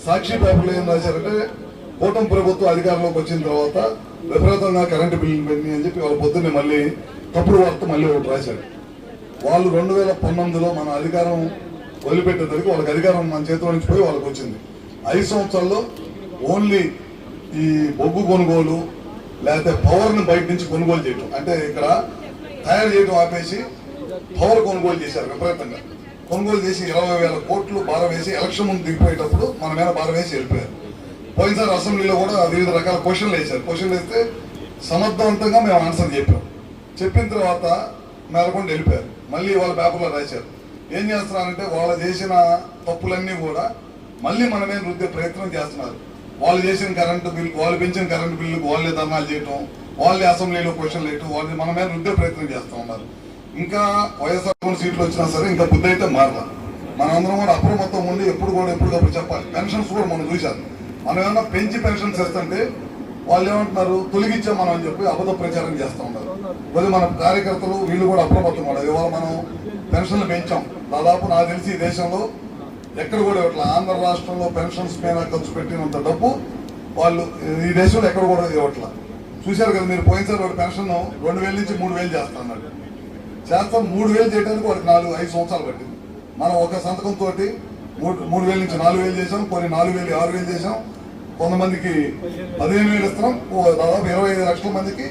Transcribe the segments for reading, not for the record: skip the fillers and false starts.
సాక్షి పేపర్లో ఏం రాశారంటే కూటమి ప్రభుత్వం అధికారంలోకి వచ్చిన తర్వాత విపరీతంగా కరెంటు బిల్లులు పెరిగినాయి అని చెప్పి వాళ్ళ పొద్దున్నే మళ్ళీ తప్పుడు వార్త మళ్ళీ ఒకటి రాశారు. వాళ్ళు 2019లో మన అధికారం వదిలిపెట్టేసరికి వాళ్ళకి అధికారం మన చేతిలో నుంచి పోయి వాళ్ళకి వచ్చింది. 5 సంవత్సరాల్లో ఓన్లీ ఈ బొగ్గు కొనుగోలు లేకపోతే పవర్ని బయట నుంచి కొనుగోలు చేయటం, అంటే ఇక్కడ తయారు చేయడం ఆపేసి పవర్ కొనుగోలు చేశారు. విపరీతంగా కొనుగోలు చేసి 20,000 కోట్లు భారం వేసి ఎలక్షన్ ముందు దిగిపోయేటప్పుడు మన మీద భారం వేసి వెళ్ళిపోయారు. పోయినసారి అసెంబ్లీలో కూడా వివిధ రకాల క్వశ్చన్లు వేశారు. క్వశ్చన్లు వేస్తే సమర్థవంతంగా మేము ఆన్సర్ చెప్పిన తర్వాత మేరకుండా వెళ్ళిపోయారు. మళ్ళీ వాళ్ళ పేపర్లో రాశారు. ఏం చేస్తున్నారంటే వాళ్ళు చేసిన తప్పులన్నీ కూడా మళ్ళీ మన మీద రుద్దే ప్రయత్నం చేస్తున్నారు. వాళ్ళు చేసిన కరెంటు బిల్లు, వాళ్ళు పెంచిన కరెంటు బిల్లుకు వాళ్ళే ధర్నాలు చేయటం, వాళ్ళే అసెంబ్లీలో క్వశ్చన్లు వేయటం, వాళ్ళు మన మీద రుద్దే ప్రయత్నం చేస్తూ ఉన్నారు. ఇంకా వైఎస్ఆర్ సీట్లు వచ్చినా సరే ఇంకా బుద్ధి అయితే మారలా. మనందరం కూడా అప్రమత్తం ఉండి ఎప్పటికప్పుడు చెప్పాలి. పెన్షన్స్ కూడా మనం చూశారు. మనం ఏమన్నా పెంచి పెన్షన్స్ ఇస్తుంటే వాళ్ళు ఏమంటున్నారు, తొలగించాం మనం అని చెప్పి అబద్ధ ప్రచారం చేస్తూ ఉన్నారు. మరి మన కార్యకర్తలు వీళ్ళు కూడా అప్రమత్తం కూడా. ఇవాళ మనం పెన్షన్లు పెంచాం. దాదాపు నాకు తెలిసి ఈ దేశంలో ఎక్కడ కూడా ఇవ్వట్లా. ఆంధ్ర రాష్ట్రంలో పెన్షన్స్ మీద ఖర్చు పెట్టినంత డబ్బు వాళ్ళు ఈ దేశంలో ఎక్కడ కూడా ఇవ్వట్లా. చూశారు కదా మీరు, పోయినసారి వాడు పెన్షన్ 2,000 నుంచి 3,000 చేస్తాడు. చేస్తాం 3,000 చేయడానికి వాడికి 5 సంవత్సరాలు పట్టింది. మనం ఒక సంతకంతో 3,000 నుంచి 4,000 చేసాం, కొన్ని 4,000 6,000 చేసాం. కొంతమందికి 15,000 ఇస్తున్నాం. దాదాపు 25 లక్షల మందికి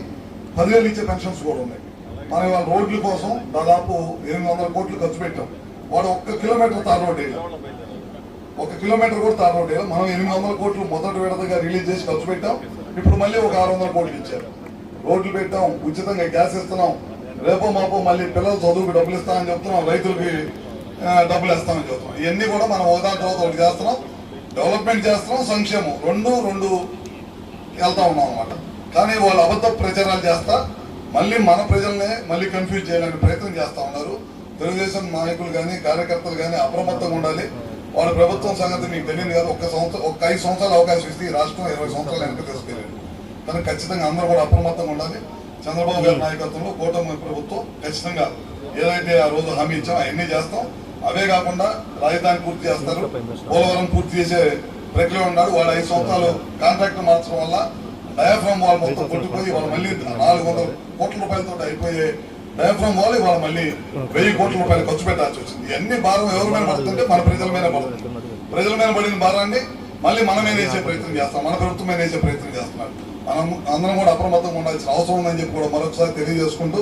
10,000 ఇచ్చే పెన్షన్స్ కూడా ఉన్నాయి. మనం ఇవాళ రోడ్ల కోసం దాదాపు 800 కోట్లు ఖర్చు పెట్టాం. వాడు 1 కిలోమీటర్ తార్ రోడ్ వేయాలి, 1 కిలోమీటర్ కూడా తార్ రోడ్ వేయాలి. మనం 800 కోట్లు మొదటి విడతగా రిలీజ్ చేసి ఖర్చు పెట్టాం. ఇప్పుడు మళ్ళీ ఒక 600 కోట్లు ఇచ్చారు. రోడ్లు పెట్టాం, ఉచితంగా గ్యాస్ ఇస్తున్నాం. రేపో మాపో మళ్ళీ పిల్లలు చదువుకు డబ్బులు ఇస్తామని చెప్తున్నాం, రైతులకి డబ్బులు ఇస్తామని చెప్తున్నాం. ఇవన్నీ కూడా మనం ఒకదాని తర్వాత ఒకటి చేస్తున్నాం. డెవలప్మెంట్ చేస్తున్నాం, సంక్షేమం రెండు వెళ్తా ఉన్నాం అన్నమాట. కానీ వాళ్ళు అబద్ధ ప్రచారాలు చేస్తా మళ్ళీ మన ప్రజల్నే మళ్ళీ కన్ఫ్యూజ్ చేయడానికి ప్రయత్నం చేస్తా ఉన్నారు. తెలుగుదేశం నాయకులు కానీ కార్యకర్తలు కానీ అప్రమత్తంగా ఉండాలి. వాళ్ళ ప్రభుత్వం సంగతి మీకు తెలియదు కదా. ఒక 5 సంవత్సరాలు అవకాశం ఇస్తే ఈ రాష్ట్రం 20 సంవత్సరాలు వెనక తీసుకెళ్ళారు. కానీ ఖచ్చితంగా అందరూ కూడా అప్రమత్తంగా ఉండాలి. చంద్రబాబు గారి నాయకత్వంలో కూటమి ప్రభుత్వం ఖచ్చితంగా ఏదైతే ఆ రోజు హామీ ఇచ్చామో అవన్నీ చేస్తాం. అవే కాకుండా రాజధాని పూర్తి చేస్తారు, పోలవరం పూర్తి చేసే ప్రక్రియ ఉన్నాడు. వాడు 5 సంవత్సరాలు కాంట్రాక్ట్ మార్చడం వల్ల డయాఫ్రామ్ వాల్ మొత్తం కొట్టుకుపోయి వాళ్ళు మళ్ళీ 400 కోట్ల రూపాయలతో అయిపోయే డయాఫ్రామ్ వాల్ వాళ్ళు మళ్ళీ 1000 కోట్ల రూపాయలు ఖర్చు పెట్టాల్సి వచ్చింది. ఇవన్నీ భారం ఎవరి మీద పడుతుంటే మన ప్రజల మీద పడుతుంది. ప్రజల మీద పడిన భారాన్ని మళ్ళీ మనం మీద వేసే ప్రయత్నం చేస్తాం, మన ప్రభుత్వం మీద వేసే ప్రయత్నం చేస్తున్నారు. మనం అందరం కూడా అప్రమత్తంగా ఉండాల్సిన అవసరం ఉందని చెప్పి కూడా మరొకసారి తెలియజేసుకుంటూ